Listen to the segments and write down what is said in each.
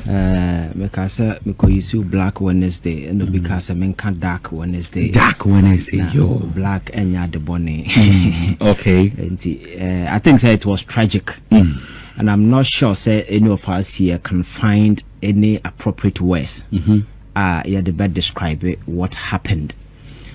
Because you see Black Wednesday and because I can Dark Wednesday. Dark Wednesday, yo. Black and ya the bonnet. Okay. I think it was tragic. And I'm not sure say any of us here can find any appropriate words. Yeah, the best describe it, what happened.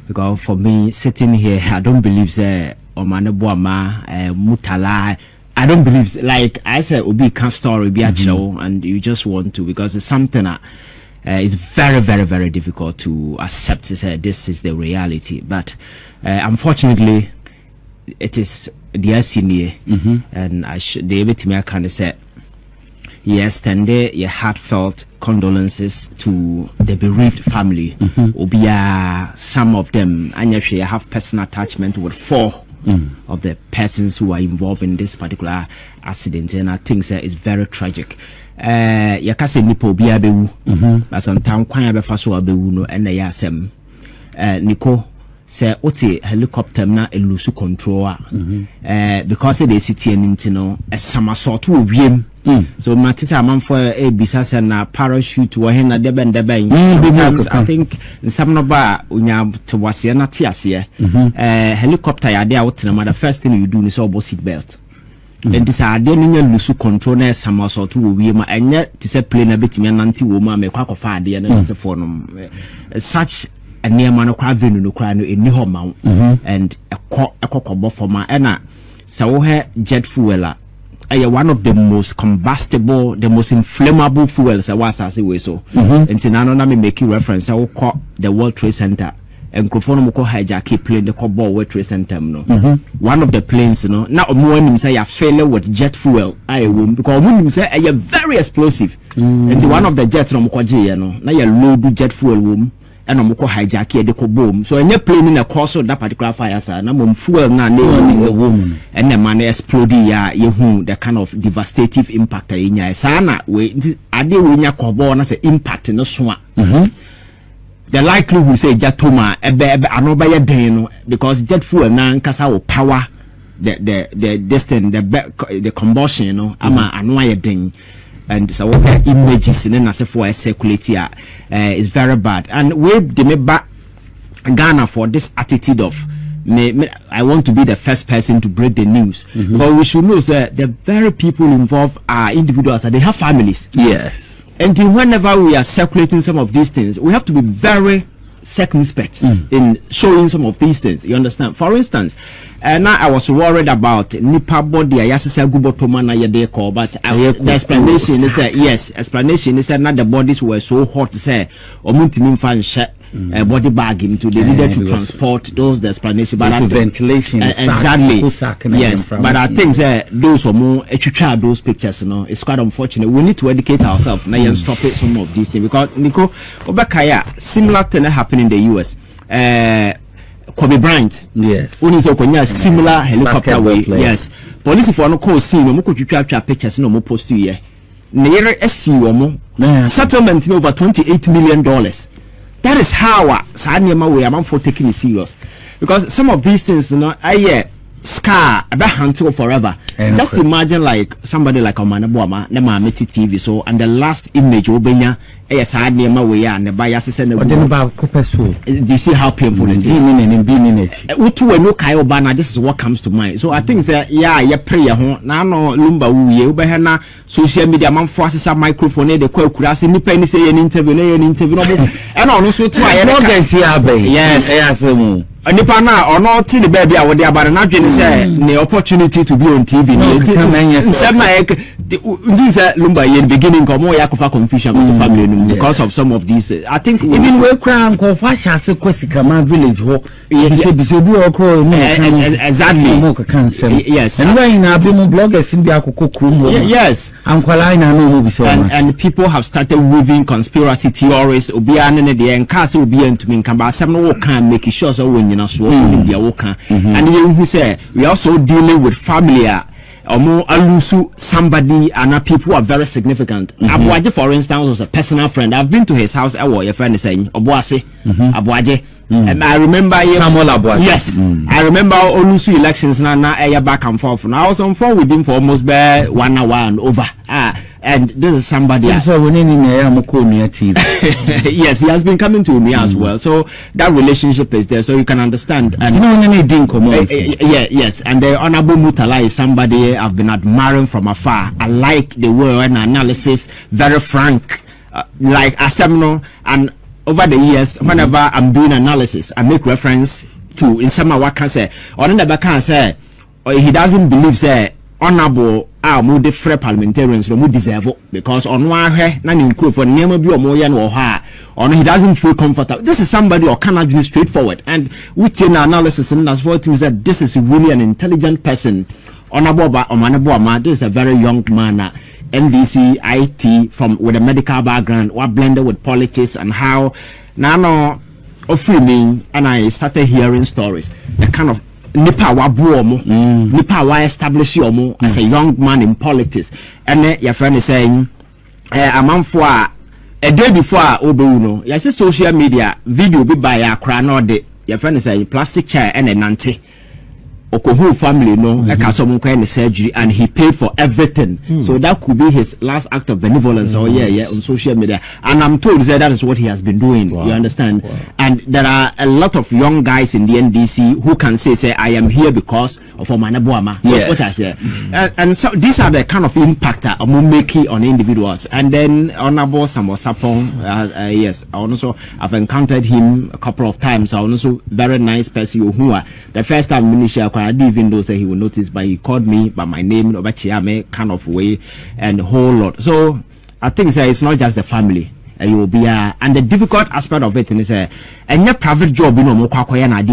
Because for me, sitting here, I don't believe say Omane Boama Mutala. I don't believe, like I said, Obi can't story be actual, and you just want to, because it's something that is very, very, very difficult to accept. This is the reality, but unfortunately, it is the senior, and I should be able to make kind of say, yes, tender your heartfelt condolences to the bereaved family. Obia, some of them, and you have personal attachment with 4 of the persons who are involved in this particular accident, and I think that is very tragic. Yakase nipo bia bewu, but sometimes kwanya be faso abewu no ene yasem. Niko say ote helicopter na elusu control because they city and intino a somersault to wiem. So matisa man for a bisas and a parachute to a hen at sometimes I think in some noba unya to wasiana tiasia helicopter ya there out the first thing you do is all seat belt. And this idea lusu control na somersault to wiem and yet to say plane a bit me and anti woman me quack of idea and as a phone such a near man of craving no cry in new home and a cock for my enna so her jet fuel. One of the most combustible, the most inflammable fuels I was as way so. And so now me making reference. I will call the World Trade Center and Microphone ko hijack plane the Cobalt World Trade Center. No, one of the planes, you know. Now when say a failure with jet fuel, I won't because when say I very explosive. And one of the jets no mo you know. Now you load jet fuel room. And I'm going to hijack the boom. So, any plane in the course of that particular fire, sir, I'm fuel na woman, and the man exploding. Yeah, you the kind of devastating impact in your sana. We I did when you call on as an impact in the swamp. The likelihood say Jatoma, another day, because jet fuel na nkasa power the distance the combustion, you know, ama anwaya ding. And so images in as for a Sēcr3t is very bad. And we back Ghana for this attitude of I want to be the first person to break the news. But we should know that the very people involved are individuals and they have families. Yes. And whenever we are circulating some of these things, we have to be very circumspect in showing some of these things. You understand? For instance, now I was worried about Nipa body. I said Gubotoma na yede call, but the explanation is yes. Explanation is that the bodies were so hot. Say omuntimin fan share body bag into they needed to transport those. The explanation, but ventilation exactly. Yes, but I think those or more those pictures. You know, it's quite unfortunate. We need to educate ourselves now and stop it some of these things because Nico Obakaya similar thing happened in the US. Kobe Bryant, yes, only so similar helicopter way. Yes, police for no call scene, no could capture pictures, no more post here. Near SC settlement in over $28 million. That is how Sanyama way I'm for taking it serious. Because some of these things, you know, scar about hunting forever. Just imagine like somebody like Omane Boama, Nema Meti TV, so and the last image Obenya. Yes, I near my way and the bias and do you see how painful it is? Being in it. No Kayobana, this is what comes to mind. So I think that yeah, prayer now no lumba we behana social media man forces a microphone, the quail crass in the penny say an interview, and also to yes. And if I now or not the baby I would about not say the opportunity to be on TV. These are lumba in the beginning of more Yakufa confusion with the family because of some of these. I think even we crown confession Sekwesika village exactly. Yes. And when I be bloggers in the yes. And people have started weaving conspiracy theories. Obiane the encast will be into me can some can make it sure so when you know so in the woka. And you who say we also dealing with family. Or more alusu somebody and people who are very significant. Abuaje, for instance, was a personal friend. I've been to his house. Your friend is saying Obuase, Abuaje. And I remember Samuel Abuaje. Yes, I remember Olusu elections. Now back and forth. And I was on phone with him for almost 1 hour and over. And this is somebody. Yes, he has been coming to me as well. So that relationship is there, so you can understand. And yes, and the Honorable Mutala is somebody I've been admiring from afar. I like the way and analysis, very frank, like Asemno. And over the years, whenever I'm doing analysis, I make reference to in some what can say, or in the back can say, he doesn't believe say honorable more different parliamentarians no deserve because on one hand na include for name bi omo ye no ha on he doesn't feel comfortable. This is somebody or cannot be straightforward, and with an analysis and as for things that this is really an intelligent person. Honorable Omanabo, this is a very young man, NVC IT from with a medical background, what blended with politics and how now of me, and I started hearing stories the kind of nipa wa buomo nipa wa establish yomo as a young man in politics. And your friend is saying a man for a day before oberuno you see social media video be by a crown or the your friend is saying plastic chair and a nanti Okohu family no some kind of surgery, and he paid for everything. So that could be his last act of benevolence on social media. And I'm told that is what he has been doing. You understand? And there are a lot of young guys in the NDC who can say I am here because of Omanabuama. What I say. And so these are the kind of impact that I'm making on individuals. And then Honorable Samosapong, yes, I've encountered him a couple of times. Also very nice person who the first time I didn't even know say he will notice, but he called me by my name, kind of way, and a whole lot. So I think it's not just the family. You will be and the difficult aspect of it is and your private job, you know,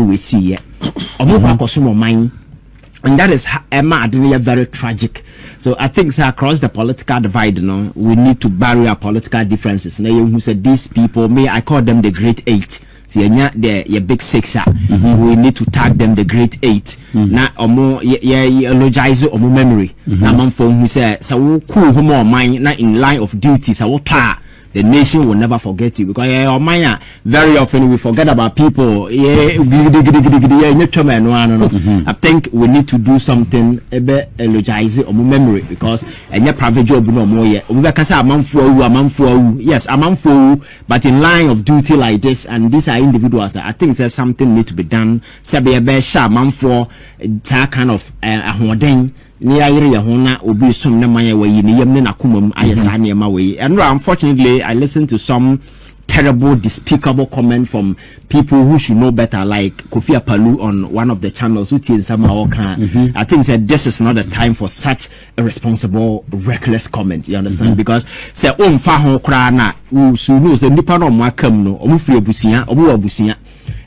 we see mine. And that is very tragic. So I think across the political divide, we need to bury our political differences. Now you said these people, I call them the Great Eight. See, the big sixer. We need to tag them the Great Eight. Na omo eulogize omo memory. Na manfo who say so cool homo mind na in line of duty. So the nation will never forget you because very often we forget about people. I think we need to do something eulogize omo memory because private job no more yet. Yes, but in line of duty like this, and these are individuals. I think there's something need to be done. Kind of and unfortunately I listened to some terrible, despicable comment from people who should know better, like Kofi Apalu on one of the channels I think that this is not the time for such a responsible, reckless comment. You understand? Because say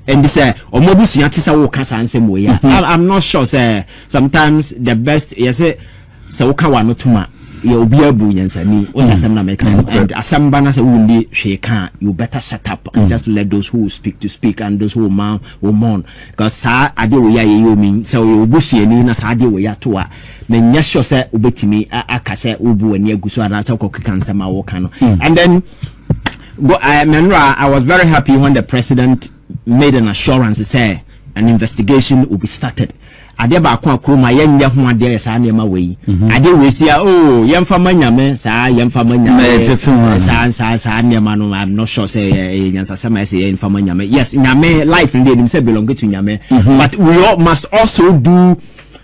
and this I'm not sure say sometimes the best so you'll be able and asambana say you better shut up and just let those who speak to speak and those who mourn because sa ade we you mean so you bushi ni na sa ade we ya to a na sure say ubetimi aka say ubu ani aguso ana say kokika nsema wo kan and then I was very happy when the president made an assurance say an investigation will be started. Ade ba kwa kroma yenye ho ade sa na ma we ade we sia yemfa manyame sa yemfa manyame sa na ma no I'm not sure say nyansa sama say yemfa manyame. Yes, nyame life in dem say belong to nyame, but we all must also do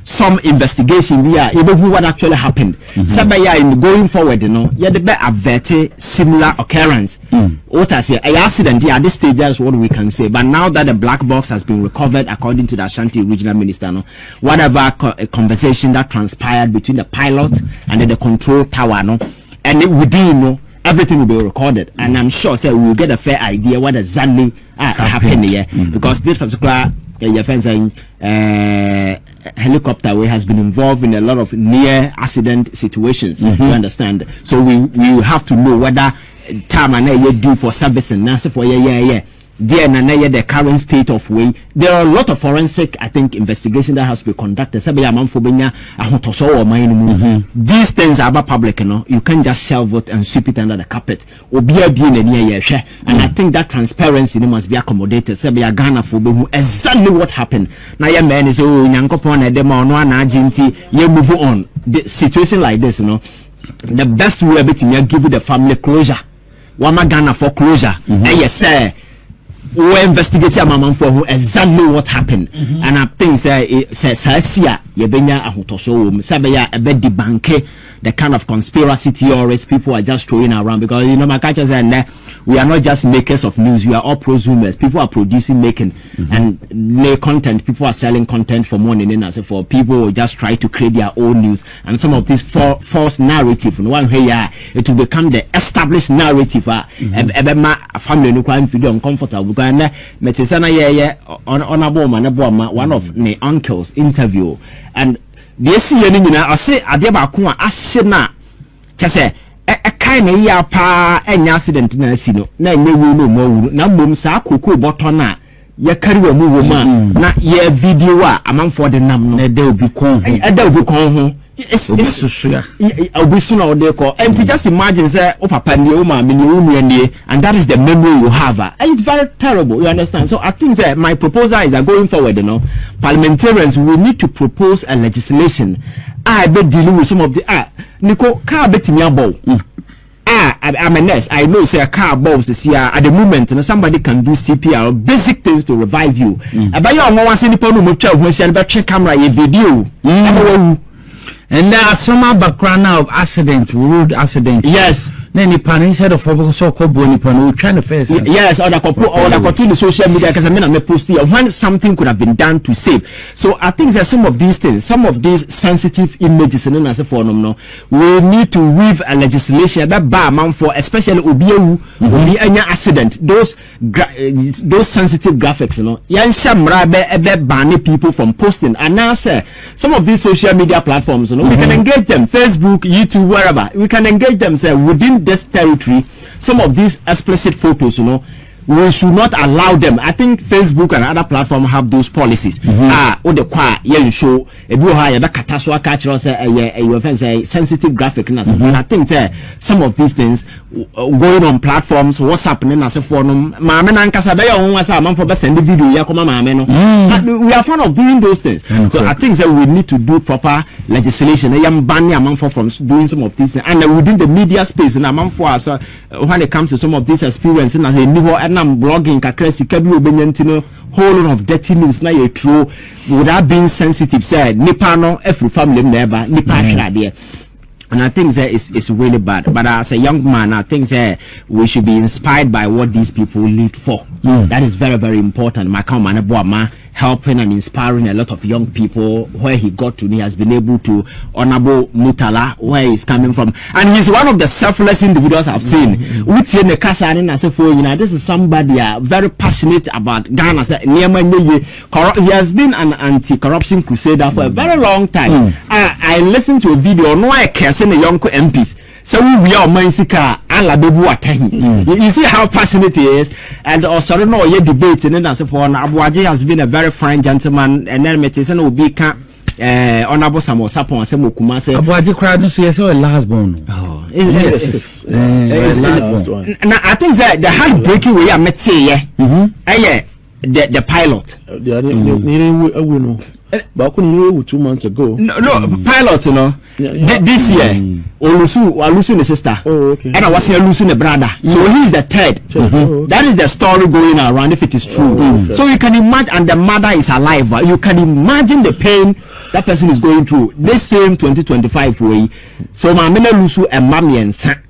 some investigation what actually happened. In going forward, the better avert similar occurrence. What I say, an accident at this stage is what we can say. But now that the black box has been recovered, according to the Ashanti regional minister, whatever conversation that transpired between the pilot and the control tower, and within, everything will be recorded, and I'm sure we will get a fair idea what exactly happened here, because this particular your friend saying helicopter way has been involved in a lot of near accident situations. You understand? So we have to know whether time and you do for servicing NASA for the current state of way. There are a lot of forensic, I think, investigation that has to be conducted. These things are about public, you can't just shelve it and sweep it under the carpet. And I think that transparency must be accommodated. Exactly what happened. Now your man is move on. The situation like this, the best way to give the family closure. Wama Ghana for closure. Yes, sir. We investigate a mama for exactly what happened, and I think Sēcr3t yebenya ahotoso sabeya ebe debunk the kind of conspiracy theories people are just throwing around, because you know my culture say we are not just makers of news, we are all prosumers. People are producing, making and lay content. People are selling content for money, and as for people who just try to create their own news, and some of this false narrative. One way it will become the established narrative. Family no crime feel uncomfortable because metisana honorable man one of the uncles interview, and they see I say adeba ko ahye na chese e kai na ya pa enya accident na asino na enye wu no mawu na mbom sa akoko boto na ya kari wa mu wo ma na ye video a amanfo de nam no e da obi kon ho it's and just imagine say papa ni o ma me ni o nu ni, and that is the memory you have, and it's very terrible, you understand. So I think that my proposal is that going forward, you know, parliamentarians will need to propose a legislation I be dealing with some of the Nico car betting your ball. I'm a nurse. I know say a car balls is here at the moment, and somebody can do CPR, basic things to revive you. But you are one single when she check camera a video. And there are some background now of accident, road accident. Yes. Then the pan inside of so called Bonnie Pan trying to face. Yes, or the continue social media because I mean I'm posting when something could have been done to save. So I think that some of these things, some of these sensitive images and as a phenomenon, we need to weave a legislation that bar man for especially Obiu any accident, those sensitive graphics, you know. Yan shamra be banning people from posting. And now say some of these social media platforms, you know, we can engage them, Facebook, YouTube, wherever. We can engage them say within this territory, some of these explicit photos, you know, we should not allow them. I think Facebook and other platforms have those policies. The qua you show a blue higher that catastrophe catch us a sensitive graphic. And I think some of these things going on platforms, what's happening as a forum. Mama and Casabella was a man for best send the video. We are fond of doing those things. So I think that we need to do proper legislation. I am banning a man from doing some of these things, and within the media space, and a man for us when it comes to some of these experiences as a new and blogging kakresi kabi obenyantino whole lot of dirty news na you true without being sensitive said nipa no every family member nipa hwade. And I think that it's really bad. But as a young man, I think that we should be inspired by what these people lived for. That is very, very important. My man helping and inspiring a lot of young people. Where he got to, he has been able to honorable Mutala, where he's coming from, and he's one of the selfless individuals I've seen. This is somebody very passionate about Ghana. He has been an anti-corruption crusader for a very long time. I listened to a video. No, I care. The young MPs. So we are Mansika ala bebu atahi. You see how passionate he is, and also no ye debate and then as for Abuaji has been a very fine gentleman, and then Metisen will be honorable Samuel Sapon and Samu Kumase. Abuaji crowd so yes, last born. Oh, yes. Now I think that the heartbreaking way I met say the pilot. But 2 months ago. No, pilot, you know. This year, losing the sister. Oh, okay. And I was here losing the brother. So he's the third. That is the story going around if it is true. So you can imagine, and the mother is alive. You can imagine the pain that person is going through. This same 2025 way. So my mother lusu and mommy and son.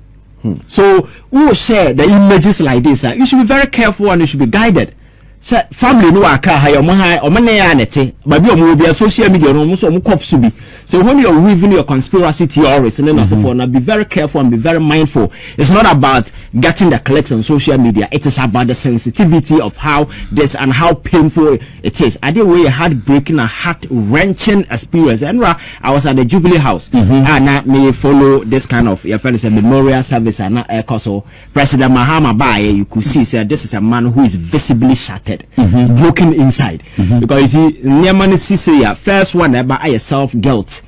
So we will share the images like this. You should be very careful and you should be guided. Family no aka ha omane ya nete but be social media no so cops be. So when you're weaving your conspiracy theories and then now be very careful and be very mindful. It's not about getting the clicks on social media. It is about the sensitivity of how this and how painful it is. I did a heartbreaking and heart-wrenching experience. And I was at the Jubilee House and I may follow this kind of your friend is a memorial service and also President Mahama Baye. You could see this is a man who is visibly shattered. Broken inside because you see Niamani Sisi first one about self guilt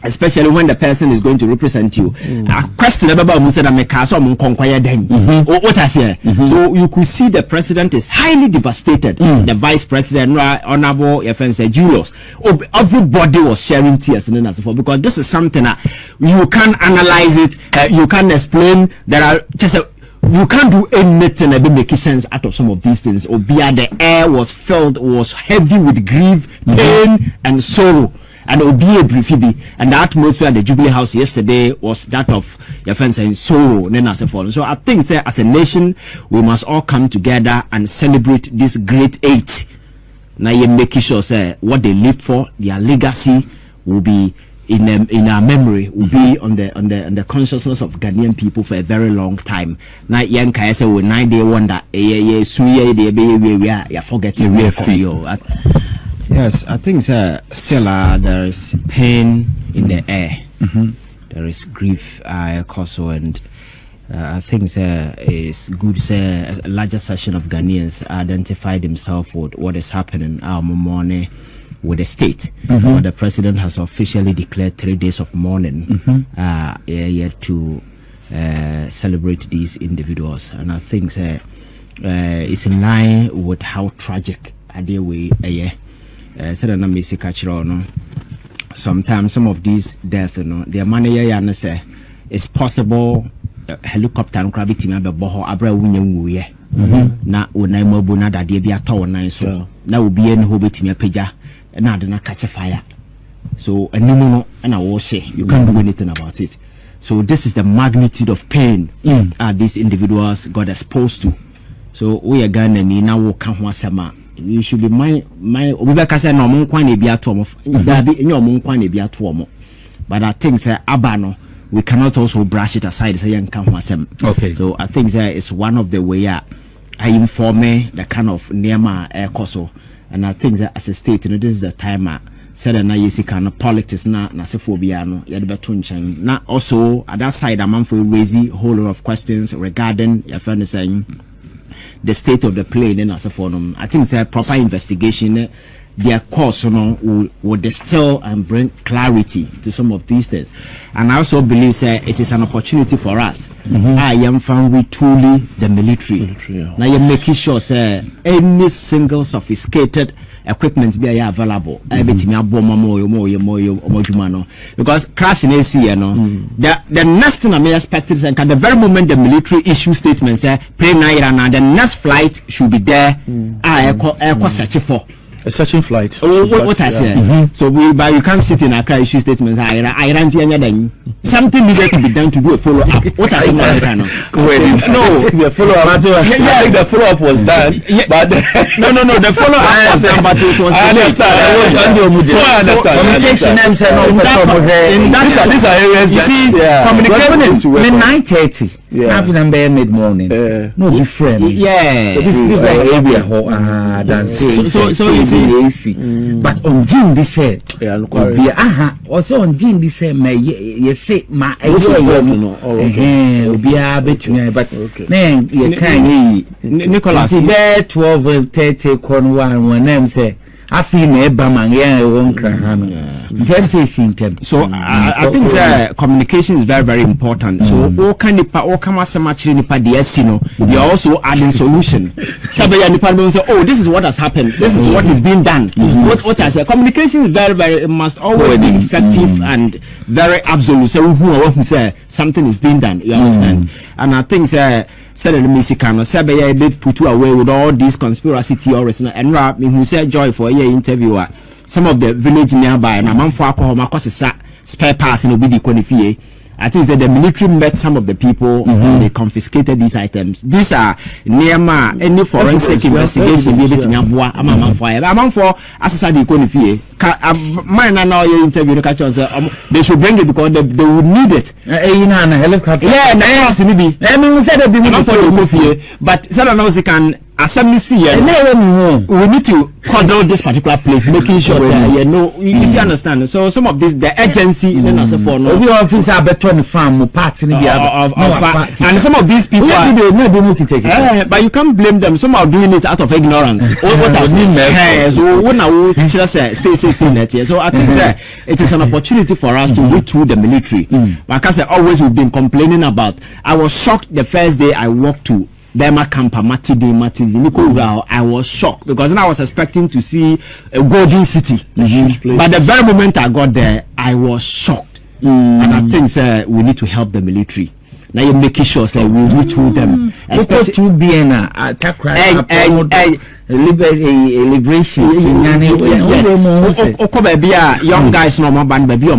especially when the person is going to represent you. A question about Musa Mekaso Munkonkwaya Den. What I say. So you could see the president is highly devastated. The vice president, Honorable Efense Julius. Everybody was sharing tears and as before, because this is something that you can't analyze it, you can't explain. There are just you can't do anything that make sense out of some of these things. Obia, the air was filled, was heavy with grief, pain, and sorrow. And Obia Brifibi, and the atmosphere at the Jubilee House yesterday was that of your friends saying sorrow. So I think, say, as a nation, we must all come together and celebrate this great 8. Now you making sure, say, what they lived for, their legacy will be in our memory, will be on the consciousness of Ghanaian people for a very long time. Now young Kyei say, with 9 day wonder, we are forgetting real for you. Yes, I think still there is pain in the air. There is grief also, and I think it's good a larger section of Ghanaians identify themselves with what is happening morning with the state. The president has officially declared 3 days of mourning yet to celebrate these individuals, and I think it's in line with how tragic they were. Sometimes some of these deaths, their money say it's possible helicopter and crabby team boho abra wuye na unai mobuna that they be a tower nine so now will be any hobbit me a pager and I didn't catch a fire. So a no and I will say you can't do anything about it. So this is the magnitude of pain these individuals got exposed to. So we are Ghana now will come sama. You should be my Obeka say no mon kwan e bia to mo da bi enyo mon kwan e bia to mo, but I think say abano we cannot also brush it aside say yan kan ho asem. Okay, so I think say it's one of the way I inform the kind of nearma koso, and I think that as a state this is the time said na yesi kind of politics na sefo bia no ye de beto nchan na also at that side am for raise a whole lot of questions regarding your friend saying the state of the plane and as a forum. I think it's a proper investigation. Their course will distill and bring clarity to some of these things. And I also believe it is an opportunity for us. I am found with truly the military. Now you're making sure any single sophisticated equipment be available. Because crashing AC, the next thing I may expect is at the very moment the military issue statement say plane Iran, the next flight should be there. Searching for a searching flight. What I say. So but you can't sit in a car issue statement. Something needed to be done to do a follow up. What I say no, the follow up. I think the follow up was done, but no, the follow up was done, but it was. I understand. Communication and these are areas you see. Communication. 9:30. Half an hour mid morning. No different. Yeah. So this area so you see AC. But on June this say also on June this say you say my idea between but then you can Nicholas 12:30 kon one name say I feel man won't so I think communication is very, very important. So all kind of you're also adding solution. Oh, this is what has happened, this is what is being done. What I say, communication is very, very must always be effective and very absolute. So who say something is being done, you understand? And I think Sēcr3t put away with all these conspiracy theories and rap me who said joy for a interviewer. Some of the village nearby and a man for alcohol spare parts in Obidi. I think that the military met some of the people and they confiscated these items. These are near any forensic investigation. I'm for assassin mine and all your interview they should bring it because they would need it. But they can assembly we need to control this particular place, making sure you see understand. So some of this the urgency then as a for no office are better on the farm part in and some of these people but you can't blame them. Some are doing it out of ignorance. What I mean so when I will say saying that here. So I think it is an opportunity for us to read through the military. Like I said, always we've been complaining about. I was shocked the first day I walked to Bema Campa Matidi. I was shocked because then I was expecting to see a golden city. But the very moment I got there, I was shocked. And I think we need to help the military. Now you making sure we read through them. Especially to be an attack liberation. Yes. Young guys no more band baby or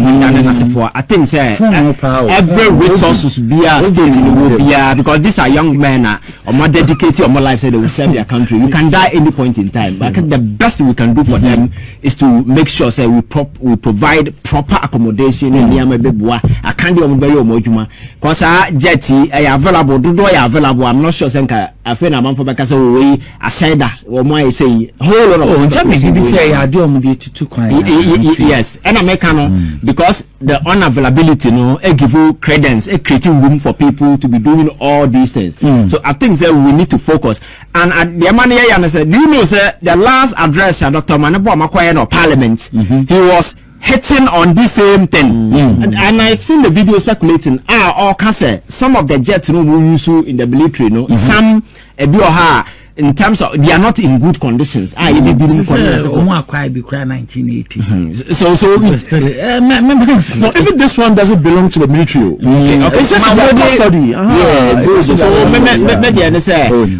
I think every resources be a state in the because these are young men or more dedicated or more life they will serve their country. You can die any point in time, but the best we can do for them is to make sure we provide proper accommodation in Yamabua. I can't do mojuma because Jetty available, available. I'm not sure I feel a month for because we I said that or my say whole lot of yes, and American because the unavailability give you credence, creating room for people to be doing all these things. So I think that we need to focus. And at the money I said, do you know the last address Dr. Manabo Makwaya of Parliament, he was hitting on this same thing. And I've seen the video circulating. Some of the jets we use in the military, some in terms of they are not in good conditions. Even this one doesn't belong to the military. It's just about custody.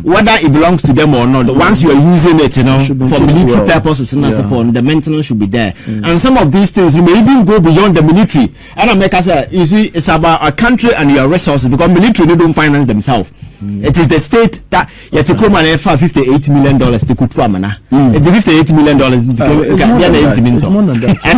Whether it belongs to them or not, once you are using it, for military purposes, the maintenance should be there. And some of these things you may even go beyond the military. And I make us say, you see, it's about a country and your resources because military they don't finance themselves. It is the state that you have to come and $58 million to Kutramana. The $58 million and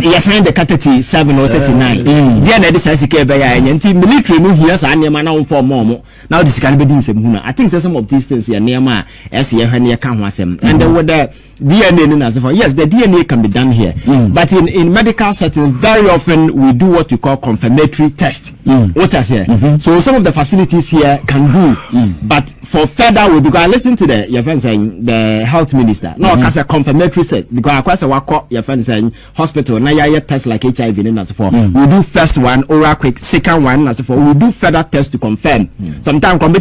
he signed the Catety 7 or 39. Then the Sēcr3t military no here and for more. Now this can be doing some. I think some of these things are near my SCF can and then with the DNA as for yes, the DNA can be done here. But in medical settings, very often we do what we call confirmatory test. What is here? So some of the facilities here can do. But for further, because I listen to your friend saying the health minister. No, because a confirmatory set because I quite your friend saying hospital now you test like HIV and as for. We do first one, oral quick, second one as for. We do further tests to confirm. Sometimes come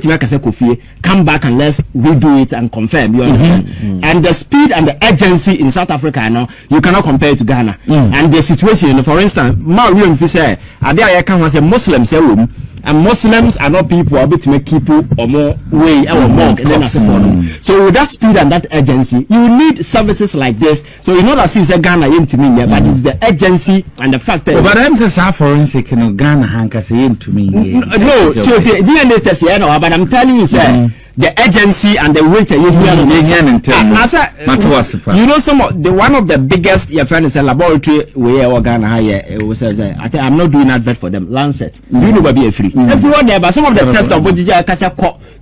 back and let's redo it and confirm. You understand? And the speed and the urgency in South Africa now you cannot compare it to Ghana. And the situation, for instance, say Muslims and Muslims are not people a bit make people or more way or more so with that speed and that urgency you need services like this. So you know that seems Ghana into me but it's the urgency and the fact that but I'm saying forensic Ghana hankas into me no DNA test but I'm telling you sir the urgency and the weight you hear you know some of the one of the biggest your friend is a laboratory where Ghana here was I think I'm not doing advert for them Lancet you know be free everyone there but some of the tests of Kasa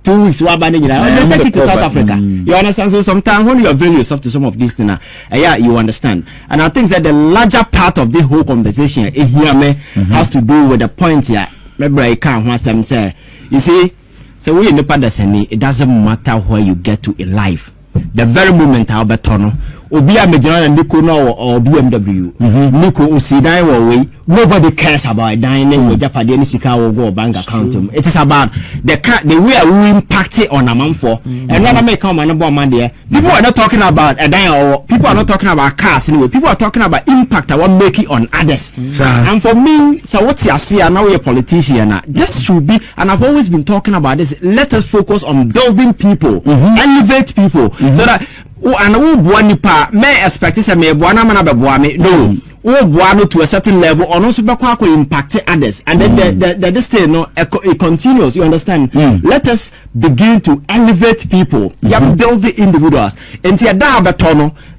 2 weeks they take it to South Africa you understand. So sometimes when you are very yourself to some of these things you understand. And I think that the larger part of the whole conversation has to do with the point here maybe I can't say you see. So we in the Padasani, it doesn't matter where you get to in life. The very moment I'll be tono, Obia Major and Nico or BMW, Nico Usidai way, nobody cares about dining with Japanese Sika or go bank account. It is about the way we impact it on a month for. And when I make come and about Monday, people are not talking about a dime or people are not talking about cars anyway. People are talking about impact I want make it on others. And for me, so what you see, I know you're a politician. This should be, and I've always been talking about this. Let us focus on building people, elevate people, so that. And who buanipa may expect say me buana mana be buame no who buano to a certain level or no super impact others and then the this thing it continues. You understand? Let us begin to elevate people. Build the individuals. And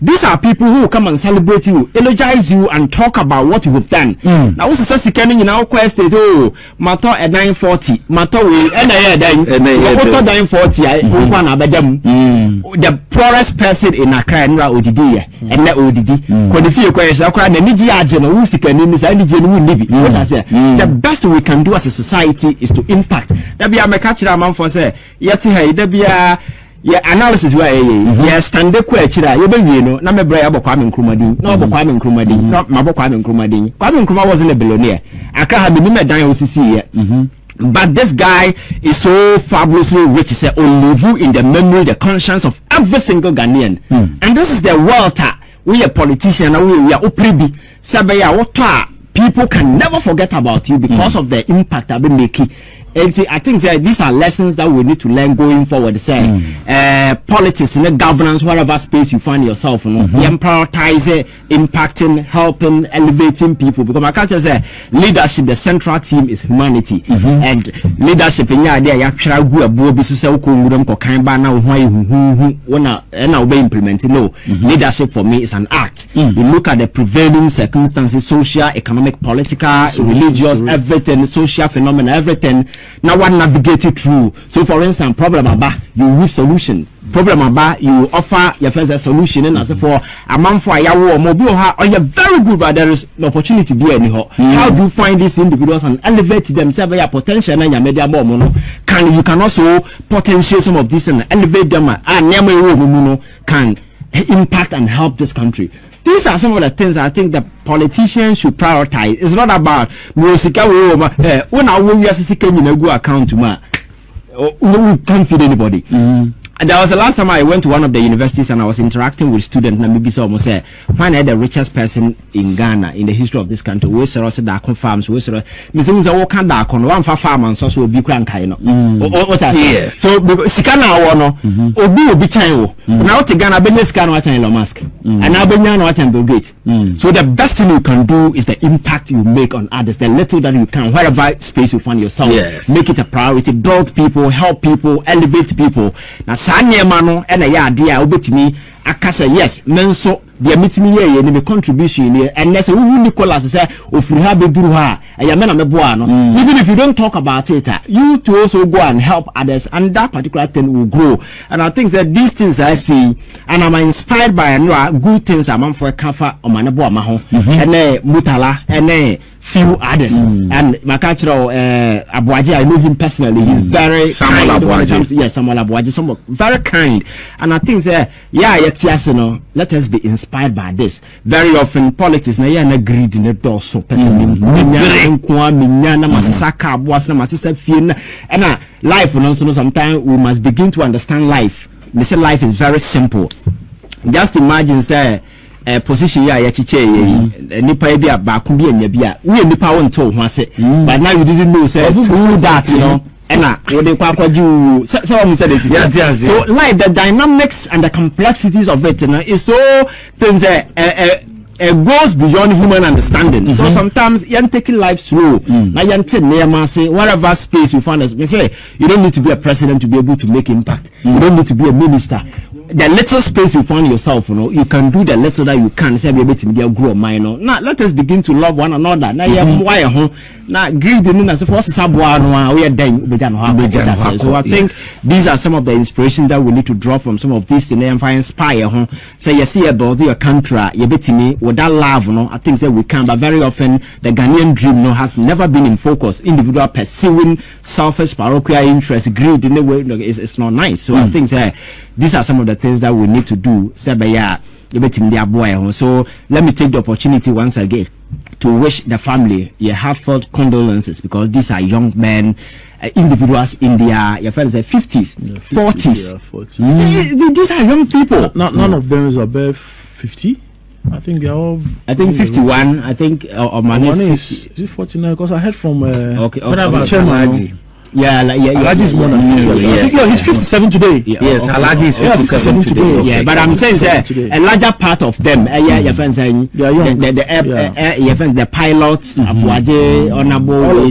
these are people who come and celebrate you, elogize you, and talk about what you have done. Now what's the second in our quest is matter at 940 matter we and 940 the poorest person in Accra and Odidi and let Odidi the best we can do as a society is to impact. There be a catcher among for say, yet hey, there be a yeah analysis where yeah stand the kwachira you be we no na me bra ya bokwa me nkrumadin na bokwa me nkrumadin na ma bokwa me nkrumadin kwa me nkruma wasn't a billionaire aka ha me me dan osisi ye but this guy is so fabulously rich. He said, live in the memory, the conscience of every single Ghanaian. And this is the wealth. We are politicians, we are upribi. Sabaya, what people can never forget about you because of the impact I've been making. And I think these are lessons that we need to learn going forward. Say, politics, governance, whatever space you find yourself, you prioritize impacting, helping, elevating people. Because my culture say leadership, the central team is humanity, and leadership in your idea, you try to go above. So say, be implementing. No, leadership for me is an act. You look at the prevailing circumstances, social, economic, political, religious, everything, social phenomena, everything. Now one navigate it through. So for instance, problem about you with solution. Problem about you offer your friends a solution, and as for a month for your mobile or you're very good, but there is no opportunity to be anyhow. How do you find these individuals and elevate themselves your potential and your media more? You can also potentiate some of this and elevate them and can impact and help this country. These are some of the things I think the politicians should prioritize. It's not about when I will go account to my we can't feed anybody. And that was the last time I went to one of the universities and I was interacting with students and maybe almost say find out the richest person in Ghana in the history of this country. We saw Dakon farms, we saw Mrs. Walkan Dakon, one farm and so will be crank. What I say. So Sikana Wano, Obi will be China. Now to Ghana, Benes can watch Elon Musk. And now Benyan watch and Bill Gates. So the best thing you can do is the impact you make on others, the little that you can, wherever space you find yourself. Make it a priority, build people, help people, elevate people. Now Sanyemano and a idea obetimi akasa yes menso the meeting ye ni contribution here and let's say Nicholas say ofuri be duru ha ayamena meboa no even if you don't talk about it you to also go and help others and that particular thing will grow. And I think that these things I see and I'm inspired by good things I'm for kafa o manebo ma ho and mutala and few others and Makachiro Abuaji, I know him personally. He's very kind. Yes, Samuel Abuaji, someone very kind. And I think that yes, let us be inspired by this. Very often politics na na greed in the door so person and life sometimes we must begin to understand life. They say life is very simple. Just imagine say position ya chiche nipa bia ba ku bia nya bia we nipa won to ho ase but now you didn't know say through that and what they kwakwaju someone said this so like the dynamics and the complexities of it is so things goes beyond human understanding. So sometimes you're taking life slow. Now you're say whatever space you find us. We say you don't need to be a president to be able to make impact. You don't need to be a minister. The little space you find yourself, you can do the little that you can. Say maybe to grow minor. Now let us begin to love one another. Now you now greed as if what's sabuano we are dying. So I think these are some of the inspiration that we need to draw from some of these and inspire. So you see about your country, you bet me with that love, I think that we can, but very often the Ghanaian dream has never been in focus. Individual pursuing selfish parochial interest, greed in a way it's not nice. So I think that these are some of the things that we need to do. So let me take the opportunity once again to wish the family heartfelt condolences, because these are young men, individuals in their friends 50s, 40s. These are young people. None of them is above 50. I think they're all. I think 51. I think Omane is it 49? Because I heard from what about Chairman? Alaji is more than 50. Yeah. He's 57 today. Yes, Alaji is 57 today. Yeah, but I'm saying a larger part of them, your friends saying the pilots, Abuaje, Honorable,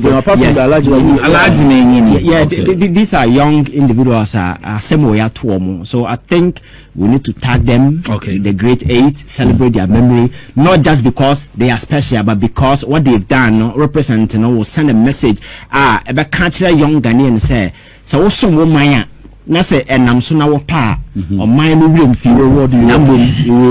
Alaji. These are young individuals, so I think we need to tag them. The great 8, celebrate their memory, not just because they are special, but because what they've done represent, will send a message. About cultural young Ghanaian say, so also woman na say enam so na wota or mine will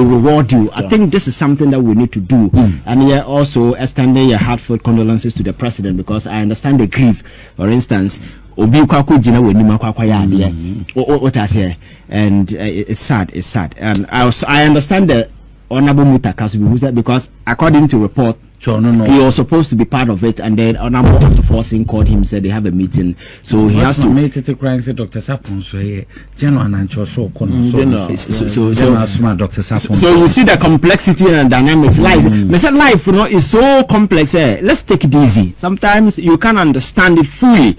reward you. I think this is something that we need to do. And yeah, also extending your heartfelt condolences to the president, because I understand the grief. For instance, obi kwako jina wani makwakwa ya ade what I say, and it's sad, and I understand the Honorable Mutakasu because according to report, he was supposed to be part of it, and then Honorable Dr. Forcing called him, said they have a meeting, so he has to make it to crying. Said Dr. Sapon, so general and so you see the complexity and dynamics. Life, is so complex. Let's take it easy. Sometimes you can't understand it fully.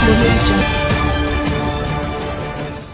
Religion.